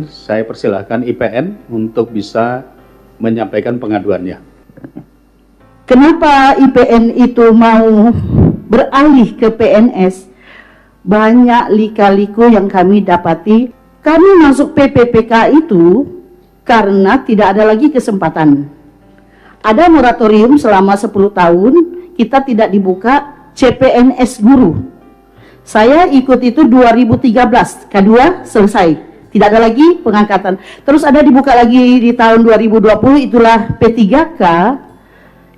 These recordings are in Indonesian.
Saya persilahkan IPN untuk bisa menyampaikan pengaduannya. Kenapa IPN itu mau beralih ke PNS? Banyak lika-liku yang kami dapati. Kami masuk PPPK itu karena tidak ada lagi kesempatan. Ada moratorium selama 10 tahun, kita tidak dibuka CPNS guru. Saya ikut itu 2013, K2 selesai. Tidak ada lagi pengangkatan. Terus ada dibuka lagi di tahun 2020, itulah P3K.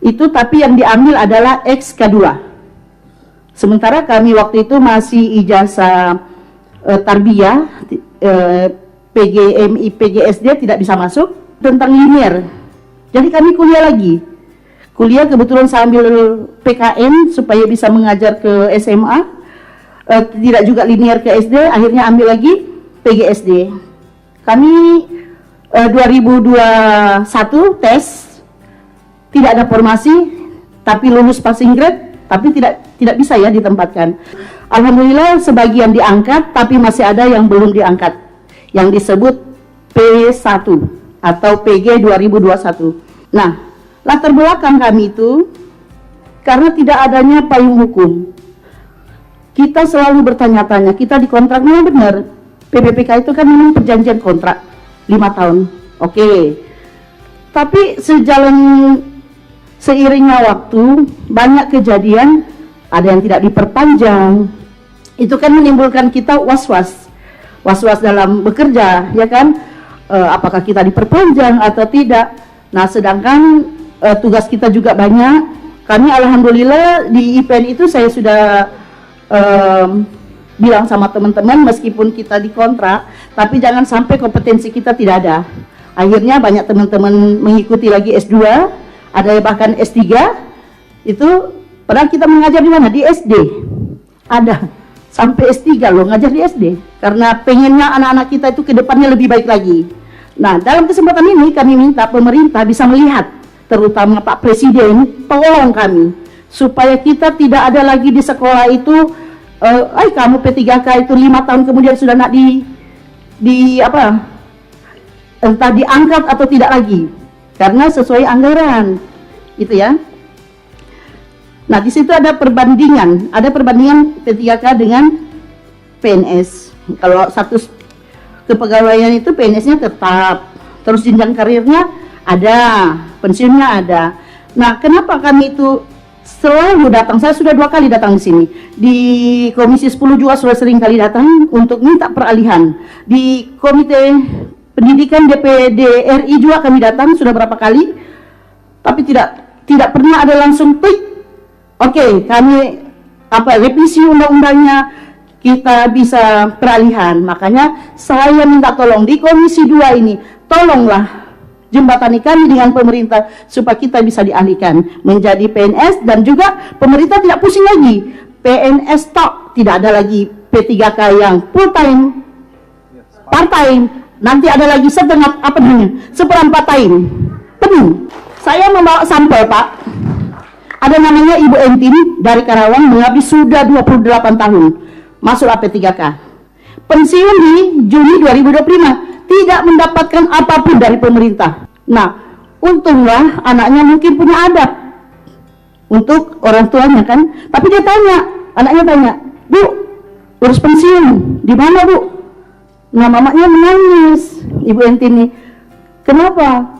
Itu tapi yang diambil adalah XK2. Sementara kami waktu itu masih ijazah tarbiyah, PGMI, PGSD tidak bisa masuk, tentang linear. Jadi kami kuliah lagi. Kuliah kebetulan sambil PKN supaya bisa mengajar ke SMA. Tidak juga linear ke SD, akhirnya ambil lagi PGSD. Kami 2021 tes, tidak ada formasi, tapi lulus passing grade, tapi tidak bisa ya ditempatkan. Alhamdulillah sebagian diangkat, tapi masih ada yang belum diangkat, yang disebut P1 atau PG 2021. Nah, latar belakang kami itu karena tidak adanya payung hukum. Kita selalu bertanya-tanya, kita dikontrak memang benar. PPPK itu kan memang perjanjian kontrak 5 tahun. Oke. Tapi seiringnya waktu, banyak kejadian, ada yang tidak diperpanjang. Itu kan menimbulkan kita was-was dalam bekerja, ya kan? Apakah kita diperpanjang atau tidak? Nah, sedangkan tugas kita juga banyak. Kami alhamdulillah di IPN itu saya sudah bilang sama teman-teman, meskipun kita dikontrak, tapi jangan sampai kompetensi kita tidak ada. Akhirnya banyak teman-teman mengikuti lagi S2, ada bahkan S3. Itu padahal kita mengajar di mana? Di SD. Ada sampai S3 loh ngajar di SD. Karena pengennya anak-anak kita itu ke depannya lebih baik lagi. Nah, dalam kesempatan ini kami minta pemerintah bisa melihat, terutama Pak Presiden, tolong kami supaya kita tidak ada lagi di sekolah itu kamu P3K itu 5 tahun kemudian sudah nak entah diangkat atau tidak lagi, karena sesuai anggaran gitu ya. Nah, di situ ada perbandingan P3K dengan PNS. Kalau status kepegawaian itu PNS-nya tetap, terus jenjang karirnya ada, pensiunnya ada. Nah, kenapa kami itu selalu datang? Saya sudah 2 kali datang di sini. Di Komisi 10 juga sudah sering kali datang untuk minta peralihan. Di Komite Pendidikan DPD RI juga kami datang sudah berapa kali, tapi tidak pernah ada langsung klik. Oke, kami revisi undang-undangnya, kita bisa peralihan. Makanya saya minta tolong di Komisi 2 ini, tolonglah jembatani kami dengan pemerintah supaya kita bisa dialihkan menjadi PNS, dan juga pemerintah tidak pusing lagi PNS tok, tidak ada lagi P3K yang full time, part time, nanti ada lagi seperempat time penuh. Saya membawa sampel, Pak. Ada namanya Ibu Entin dari Karawang, mengabdi sudah 28 tahun, masuk P3K, pensiun di Juni 2025, tidak mendapatkan apapun dari pemerintah. Nah, untunglah anaknya mungkin punya adab untuk orang tuanya kan. Tapi anaknya tanya, Bu, urus pensiun di mana, Bu? Nah, mamanya menangis, Ibu Entini. Kenapa?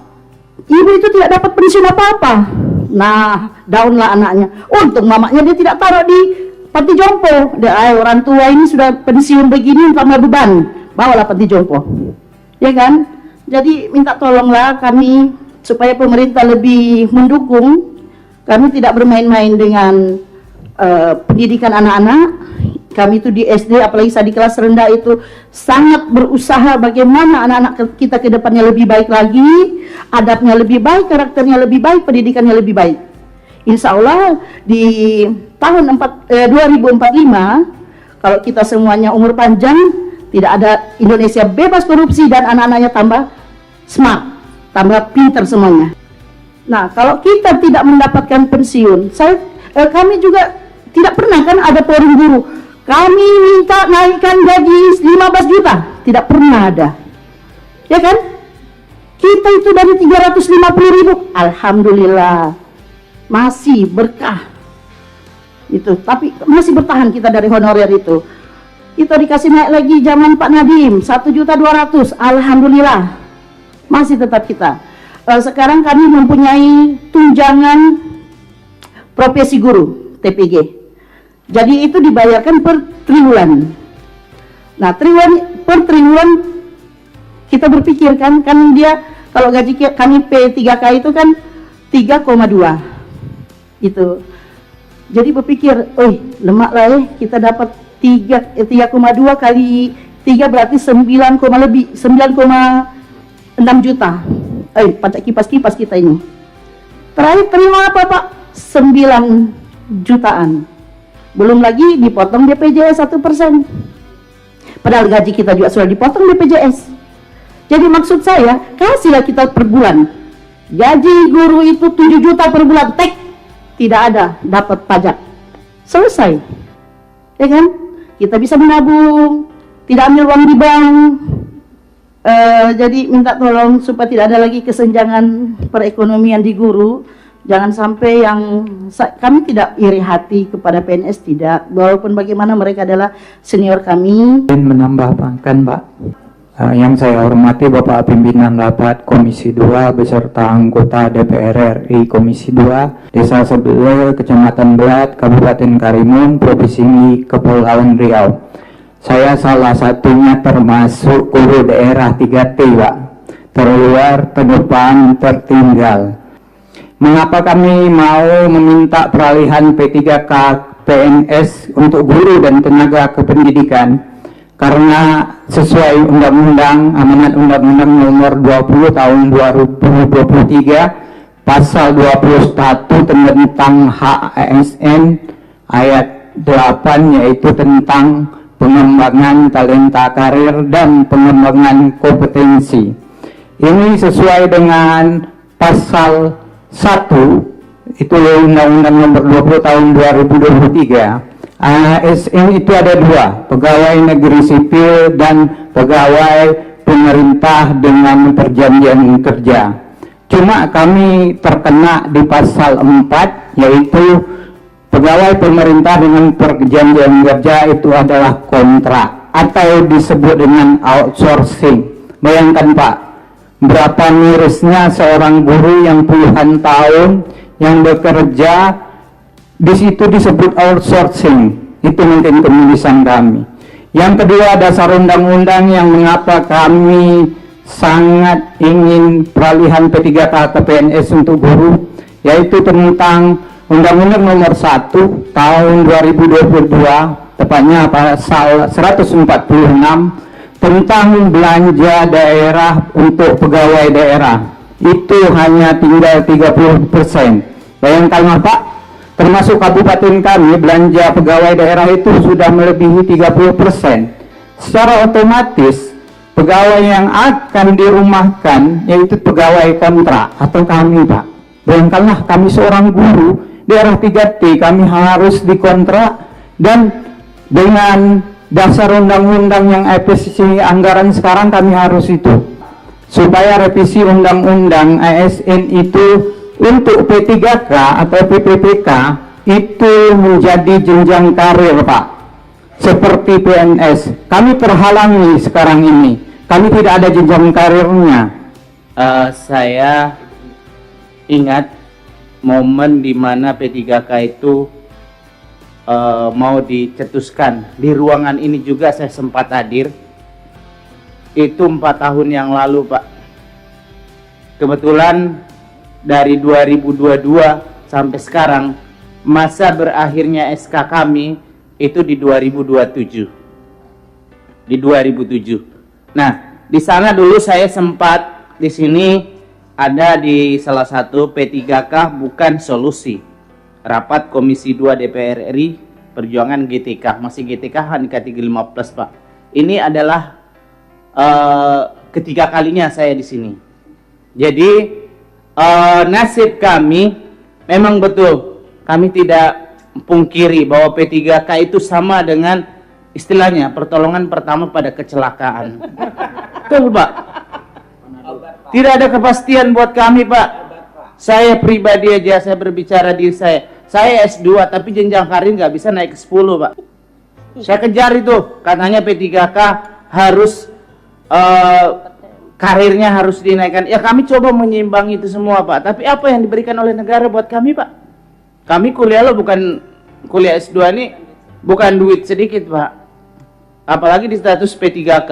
Ibu itu tidak dapat pensiun apa-apa. Nah, downlah anaknya. Untung mamanya dia tidak taruh di panti jompo. Orang tua ini sudah pensiun begini tambah beban, bawalah panti jompo. Ya kan? Jadi minta tolonglah kami supaya pemerintah lebih mendukung. Kami tidak bermain-main dengan pendidikan anak-anak. Kami itu di SD, apalagi saya di kelas rendah itu sangat berusaha bagaimana anak-anak kita ke depannya lebih baik lagi, adabnya lebih baik, karakternya lebih baik, pendidikannya lebih baik. Insya Allah di tahun 2045, kalau kita semuanya umur panjang, tidak ada Indonesia bebas korupsi dan anak-anaknya tambah smart, tambah pintar semuanya. Nah, kalau kita tidak mendapatkan pensiun, kami juga tidak pernah kan ada forum guru. Kami minta naikkan gaji 15 juta, tidak pernah ada. Ya kan? Kita itu dari 350.000, alhamdulillah masih berkah itu, tapi masih bertahan kita dari honorer itu. Kita dikasih naik lagi zaman Pak Nadiem 1.200.000, alhamdulillah masih tetap kita. Sekarang kami mempunyai tunjangan profesi guru TPG, jadi itu dibayarkan per triwulan. Nah, per triwulan kita berpikir kan dia kalau gaji kami P3K itu kan 3,2 itu. Jadi berpikir, lemak lah kita dapat 3,2 kali 3 berarti 9,6 juta. Pajak kipas-kipas kita ini. Terakhir terima apa Pak? 9 jutaan. Belum lagi dipotong BPJS 1%. Padahal gaji kita juga sudah dipotong BPJS. Jadi maksud saya, kasihlah kita per bulan. Gaji guru itu 7 juta per bulan, tidak ada dapat pajak. Selesai. Ya kan? Kita bisa menabung, tidak ambil uang di bank. Jadi minta tolong supaya tidak ada lagi kesenjangan perekonomian di guru. Jangan sampai yang kami tidak iri hati kepada PNS, tidak. Walaupun bagaimana mereka adalah senior kami. Menambahkan Pak, yang saya hormati Bapak Pimpinan Rapat Komisi 2 beserta anggota DPR RI Komisi 2 Desa Sebele, Kecamatan Belat, Kabupaten Karimun, Provinsi Kepulauan Riau. Saya salah satunya termasuk guru daerah 3T Pak, terluar, terdepan, tertinggal. Mengapa kami mau meminta peralihan P3K PNS untuk guru dan tenaga kependidikan? Karena sesuai Undang-Undang Amanat Undang-Undang Nomor 20 Tahun 2023 Pasal 21 tentang hak ASN ayat 8, yaitu tentang pengembangan talenta karir dan pengembangan kompetensi. Ini sesuai dengan pasal 1 itu Undang-Undang Nomor 20 Tahun 2023. ASN itu ada 2, pegawai negeri sipil dan pegawai pemerintah dengan perjanjian kerja. Cuma kami terkena di pasal 4, yaitu pegawai pemerintah dengan perjanjian kerja itu adalah kontrak atau disebut dengan outsourcing. Bayangkan Pak, berapa mirisnya seorang guru yang puluhan tahun yang bekerja di situ disebut outsourcing. Itu mungkin penulisan kami. Yang kedua, dasar undang-undang yang mengapa kami sangat ingin peralihan P3K ke PNS untuk guru, yaitu tentang Undang-Undang Nomor 1 Tahun 2022, tepatnya pasal 146 tentang belanja daerah untuk pegawai daerah. Itu hanya tinggal 30%. Bayangkan Pak, termasuk kabupaten kami, belanja pegawai daerah itu sudah melebihi 30%. Secara otomatis pegawai yang akan dirumahkan yaitu pegawai kontrak atau kami Pak. Bayangkanlah kami seorang guru daerah 3T, kami harus dikontrak, dan dengan dasar undang-undang yang efisiensi anggaran sekarang kami harus itu. Supaya revisi undang-undang ASN itu untuk P3K atau PPPK itu menjadi jenjang karir Pak, seperti PNS. Kami terhalangi sekarang ini, kami tidak ada jenjang karirnya. Saya ingat momen di mana P3K itu mau dicetuskan. Di ruangan ini juga saya sempat hadir. Itu 4 tahun yang lalu Pak. Kebetulan dari 2022 sampai sekarang, masa berakhirnya SK kami itu di 2027. Di 2007. Nah, di sana dulu saya sempat di sini ada di salah satu P3K bukan solusi. Rapat Komisi 2 DPR RI Perjuangan GTK, masih GTK Hanika 35+ Pak. Ini adalah ketiga kalinya saya di sini. Jadi nasib kami memang betul, kami tidak pungkiri bahwa P3K itu sama dengan istilahnya pertolongan pertama pada kecelakaan. Betul Pak. Tidak ada kepastian buat kami, Pak. Saya pribadi aja, saya berbicara diri saya. Saya S2, tapi jenjang karir nggak bisa naik ke 10, Pak. Saya kejar itu, katanya P3K harus karirnya harus dinaikkan. Ya kami coba menyimbang itu semua, Pak. Tapi apa yang diberikan oleh negara buat kami, Pak? Kami kuliah lo bukan kuliah S2 ini, bukan duit sedikit, Pak. Apalagi di status P3K.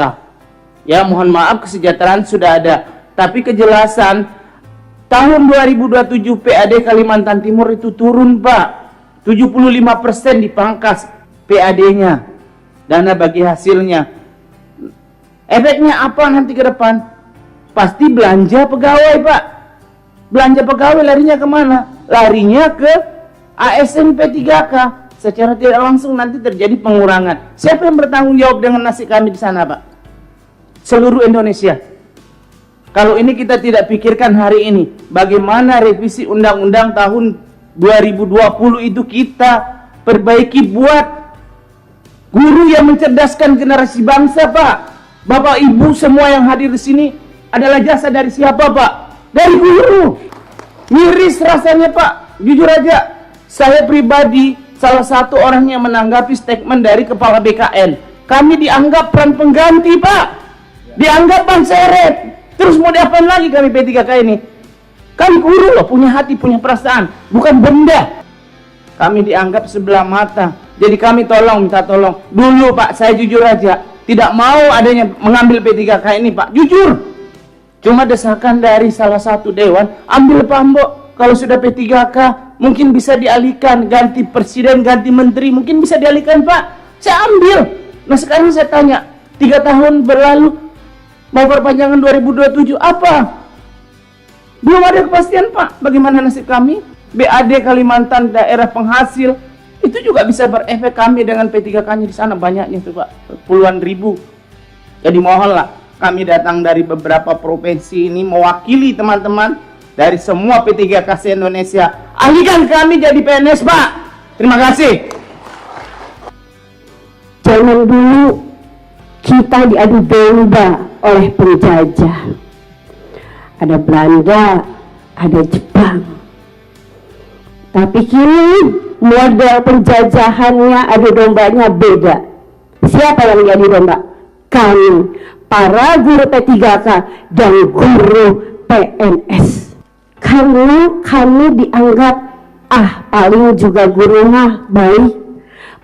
Ya mohon maaf, kesejahteraan sudah ada. Tapi kejelasan tahun 2027 PAD Kalimantan Timur itu turun, Pak. 75% dipangkas PAD-nya. Dana bagi hasilnya. Efeknya apa nanti ke depan? Pasti belanja pegawai, Pak. Belanja pegawai larinya kemana? Larinya ke ASN P3K. Secara tidak langsung nanti terjadi pengurangan. Siapa yang bertanggung jawab dengan nasib kami di sana, Pak? Seluruh Indonesia. Kalau ini kita tidak pikirkan hari ini, bagaimana revisi undang-undang tahun 2020 itu kita perbaiki buat guru yang mencerdaskan generasi bangsa, Pak. Bapak Ibu semua yang hadir di sini adalah jasa dari siapa, Pak? Dari guru. Miris rasanya, Pak. Jujur aja, saya pribadi salah satu orang yang menanggapi statement dari Kepala BKN. Kami dianggap peran pengganti, Pak. Dianggap ban seret. Terus mau diapain lagi kami P3K ini? Kami guru loh, punya hati, punya perasaan, bukan benda. Kami dianggap sebelah mata. Jadi kami minta tolong. Dulu, Pak, saya jujur aja, tidak mau adanya mengambil P3K ini, Pak. Jujur. Cuma desakan dari salah satu dewan, ambil Pak Mbok. Kalau sudah P3K, mungkin bisa dialihkan, ganti presiden, ganti menteri, mungkin bisa dialihkan, Pak. Saya ambil. Nah sekarang saya tanya, 3 tahun berlalu, mau perpanjangan 2027, apa? Belum ada kepastian, Pak. Bagaimana nasib kami? BAD Kalimantan daerah penghasil, itu juga bisa berefek kami dengan P3K-nya di sana banyaknya tuh, Pak. Puluhan ribu. Jadi mohonlah, kami datang dari beberapa provinsi ini mewakili teman-teman dari semua P3K se-Indonesia. Alihkan kami jadi PNS, Pak. Terima kasih. Zaman dulu kita diadu domba oleh penjajah. Ada Belanda, ada Jepang. Tapi kini model penjajahannya, adu dombanya beda. Siapa yang jadi domba? Kami, para guru P3K dan guru PNS. Karena kami dianggap, paling juga guru mah baik.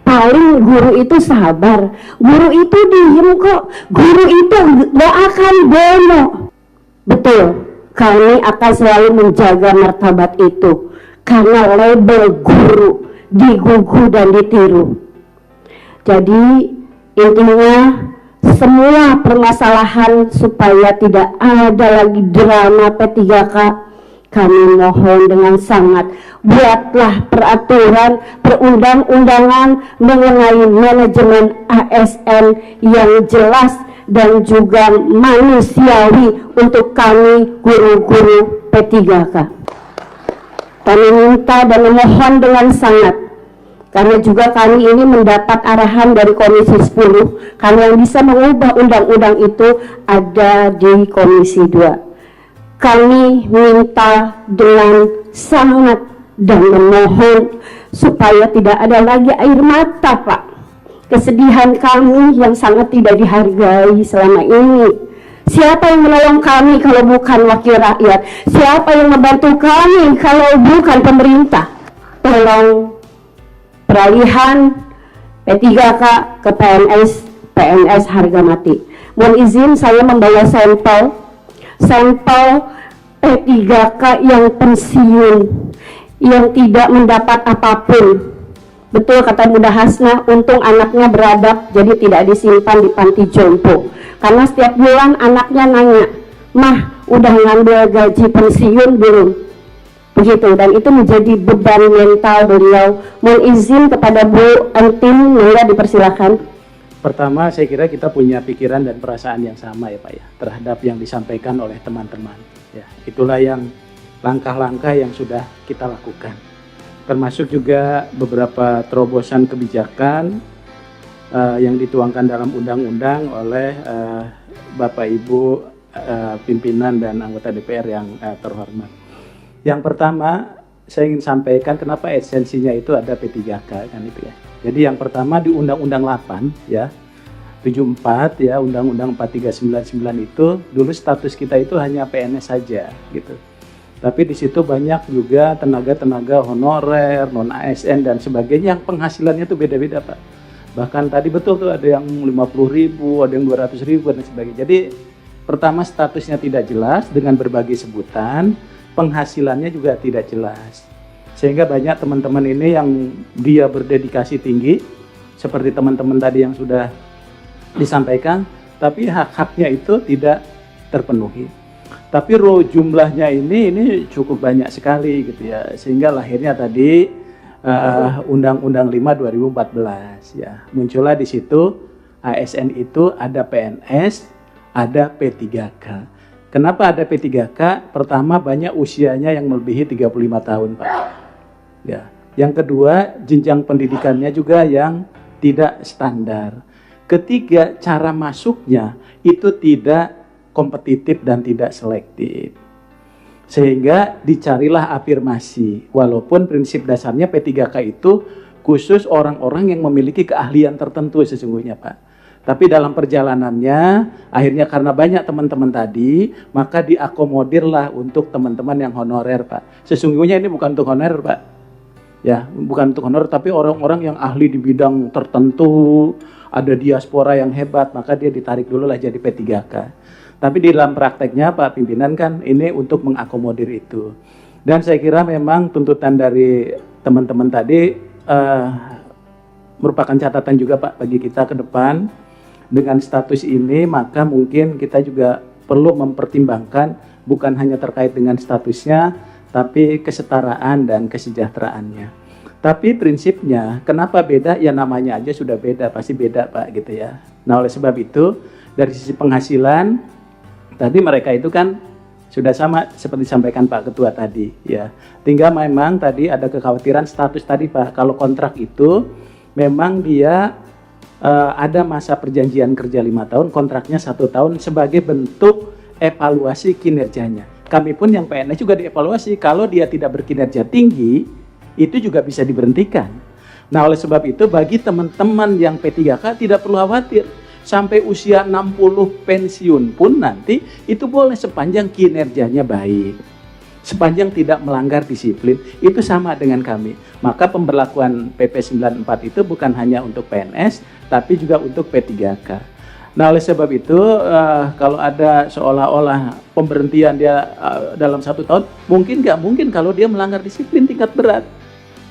Paling guru itu sabar, guru itu diem kok, guru itu gak akan demo. Betul, kami akan selalu menjaga martabat itu, karena label guru digugu dan ditiru. Jadi intinya semua permasalahan supaya tidak ada lagi drama P3K, kami mohon dengan sangat, buatlah peraturan perundang-undangan mengenai manajemen ASN yang jelas dan juga manusiawi untuk kami guru-guru P3K. Kami minta dan memohon dengan sangat, karena juga kami ini mendapat arahan dari Komisi 10, karena yang bisa mengubah undang-undang itu ada di Komisi 2. Kami minta dengan sangat dan memohon supaya tidak ada lagi air mata, Pak. Kesedihan kami yang sangat tidak dihargai selama ini. Siapa yang menolong kami kalau bukan wakil rakyat? Siapa yang membantu kami kalau bukan pemerintah? Tolong peralihan P3K ke PNS harga mati. Mohon izin saya membawa sampel P3K yang pensiun, yang tidak mendapat apapun. Betul kata Bunda Hasna, untung anaknya beradab jadi tidak disimpan di panti jompo. Karena setiap bulan anaknya nanya, "Mah, udah ngambil gaji pensiun belum?" Begitu, dan itu menjadi beban mental beliau. Mohon izin kepada Bu Entin, monggo dipersilakan. Pertama, saya kira kita punya pikiran dan perasaan yang sama ya Pak ya, terhadap yang disampaikan oleh teman-teman. Ya, itulah yang langkah-langkah yang sudah kita lakukan. Termasuk juga beberapa terobosan kebijakan yang dituangkan dalam undang-undang oleh Bapak Ibu pimpinan dan anggota DPR yang terhormat. Yang pertama, saya ingin sampaikan kenapa esensinya itu ada P3K kan itu ya. Jadi yang pertama di Undang-Undang 8 ya, 74 ya, Undang-Undang 4399 itu dulu status kita itu hanya PNS saja gitu. Tapi di situ banyak juga tenaga-tenaga honorer, non ASN dan sebagainya yang penghasilannya tuh beda-beda Pak. Bahkan tadi betul tuh ada yang 50.000, ada yang 200.000 dan sebagainya. Jadi pertama statusnya tidak jelas dengan berbagai sebutan, penghasilannya juga tidak jelas. Sehingga banyak teman-teman ini yang dia berdedikasi tinggi, seperti teman-teman tadi yang sudah disampaikan, tapi hak-haknya itu tidak terpenuhi. Tapi jumlahnya ini cukup banyak sekali gitu ya, sehingga lahirnya tadi Undang-Undang 5 2014 ya. Muncullah di situ ASN itu ada PNS, ada P3K. Kenapa ada P3K? Pertama banyak usianya yang melebihi 35 tahun Pak. Ya. Yang kedua jenjang pendidikannya juga yang tidak standar. Ketiga cara masuknya itu tidak kompetitif dan tidak selektif. Sehingga dicarilah afirmasi. Walaupun prinsip dasarnya P3K itu khusus orang-orang yang memiliki keahlian tertentu sesungguhnya Pak. Tapi dalam perjalanannya akhirnya karena banyak teman-teman tadi, maka diakomodirlah untuk teman-teman yang honorer Pak. Sesungguhnya ini bukan untuk honorer Pak. Ya, bukan untuk honorer tapi orang-orang yang ahli di bidang tertentu, ada diaspora yang hebat, maka dia ditarik dulu lah jadi P3K. Tapi di dalam prakteknya Pak Pimpinan kan ini untuk mengakomodir itu. Dan saya kira memang tuntutan dari teman-teman tadi merupakan catatan juga Pak bagi kita ke depan. Dengan status ini maka mungkin kita juga perlu mempertimbangkan bukan hanya terkait dengan statusnya, tapi kesetaraan dan kesejahteraannya. Tapi prinsipnya kenapa beda? Ya namanya aja sudah beda, pasti beda Pak gitu ya. Nah oleh sebab itu dari sisi penghasilan tadi mereka itu kan sudah sama seperti disampaikan Pak Ketua tadi ya. Tinggal memang tadi ada kekhawatiran status tadi Pak. Kalau kontrak itu memang dia ada masa perjanjian kerja 5 tahun, kontraknya 1 tahun sebagai bentuk evaluasi kinerjanya. Kami pun yang PNS juga dievaluasi. Kalau dia tidak berkinerja tinggi, itu juga bisa diberhentikan. Nah oleh sebab itu bagi teman-teman yang P3K tidak perlu khawatir. Sampai usia 60 pensiun pun nanti itu boleh sepanjang kinerjanya baik. Sepanjang tidak melanggar disiplin, itu sama dengan kami. Maka pemberlakuan PP 94 itu bukan hanya untuk PNS, tapi juga untuk P3K. Nah oleh sebab itu kalau ada seolah-olah pemberhentian dia dalam 1 tahun, mungkin nggak mungkin kalau dia melanggar disiplin tingkat berat.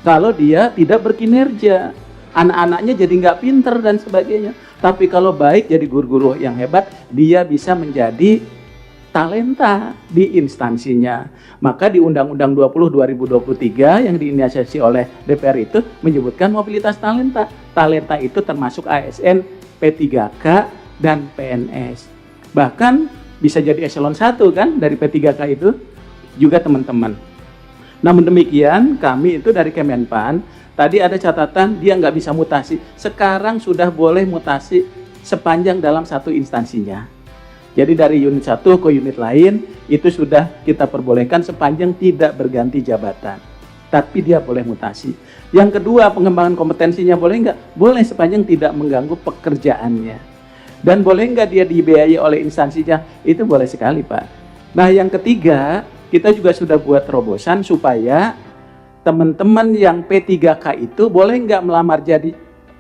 Kalau dia tidak berkinerja, anak-anaknya jadi nggak pinter dan sebagainya. Tapi kalau baik jadi guru-guru yang hebat, dia bisa menjadi talenta di instansinya. Maka di Undang-Undang 20 2023 yang diinisiasi oleh DPR itu menyebutkan mobilitas talenta. Talenta itu termasuk ASN, P3K, dan PNS. Bahkan bisa jadi eselon 1 kan dari P3K itu juga teman-teman. Namun demikian kami itu dari Kemenpan tadi ada catatan dia nggak bisa mutasi. Sekarang sudah boleh mutasi sepanjang dalam satu instansinya. Jadi dari unit 1 ke unit lain itu sudah kita perbolehkan sepanjang tidak berganti jabatan. Tapi dia boleh mutasi. Yang kedua pengembangan kompetensinya boleh nggak? Boleh sepanjang tidak mengganggu pekerjaannya. Dan boleh nggak dia dibiayai oleh instansinya? Itu boleh sekali Pak. Nah yang ketiga kita juga sudah buat terobosan supaya teman-teman yang P3K itu boleh nggak melamar jadi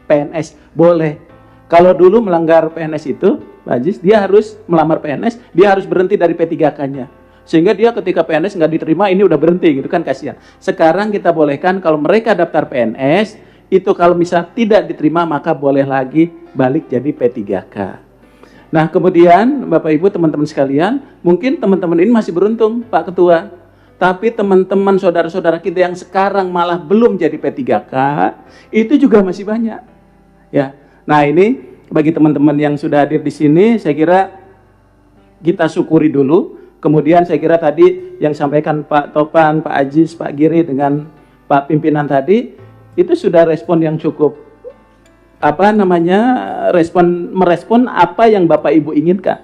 PNS? Boleh. Kalau dulu melanggar PNS itu, Pak Ajis, dia harus melamar PNS, dia harus berhenti dari P3K-nya. Sehingga dia ketika PNS nggak diterima, ini udah berhenti gitu kan, kasihan. Sekarang kita bolehkan kalau mereka daftar PNS, itu kalau misal tidak diterima maka boleh lagi balik jadi P3K. Nah kemudian Bapak Ibu teman-teman sekalian, mungkin teman-teman ini masih beruntung Pak Ketua. Tapi teman-teman saudara-saudara kita yang sekarang malah belum jadi P3K, itu juga masih banyak. Ya. Nah ini bagi teman-teman yang sudah hadir di sini, saya kira kita syukuri dulu. Kemudian saya kira tadi yang sampaikan Pak Topan, Pak Ajis, Pak Giri dengan Pak Pimpinan tadi, itu sudah respon yang cukup merespon apa yang Bapak Ibu inginkan.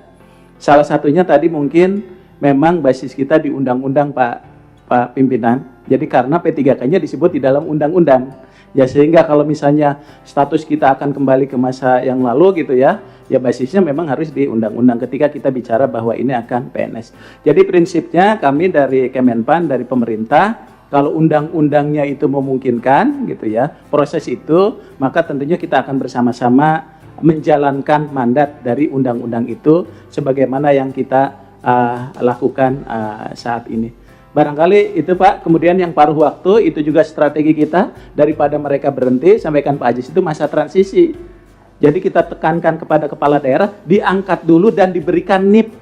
Salah satunya tadi mungkin memang basis kita di undang-undang Pak Pimpinan. Jadi karena P3K-nya disebut di dalam undang-undang. Ya sehingga kalau misalnya status kita akan kembali ke masa yang lalu gitu ya, ya basisnya memang harus di undang-undang ketika kita bicara bahwa ini akan PNS. Jadi prinsipnya kami dari Kemenpan, dari pemerintah, kalau undang-undangnya itu memungkinkan gitu ya, proses itu, maka tentunya kita akan bersama-sama menjalankan mandat dari undang-undang itu sebagaimana yang kita lakukan saat ini. Barangkali itu Pak, kemudian yang paruh waktu itu juga strategi kita daripada mereka berhenti, sampaikan Pak Ajis, itu masa transisi. Jadi kita tekankan kepada kepala daerah, diangkat dulu dan diberikan NIP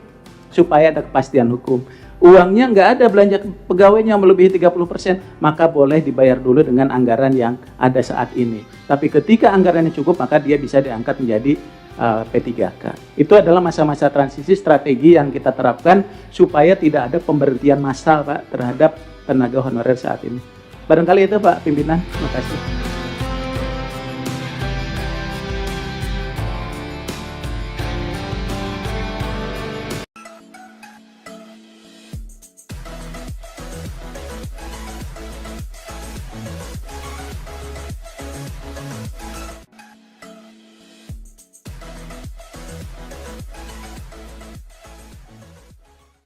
supaya ada kepastian hukum. Uangnya nggak ada, belanja pegawainya melebihi 30%, maka boleh dibayar dulu dengan anggaran yang ada saat ini. Tapi ketika anggarannya cukup, maka dia bisa diangkat menjadi P3K. Itu adalah masa-masa transisi strategi yang kita terapkan supaya tidak ada pemberhentian massal Pak terhadap tenaga honorer saat ini. Barangkali itu Pak Pimpinan, terima kasih.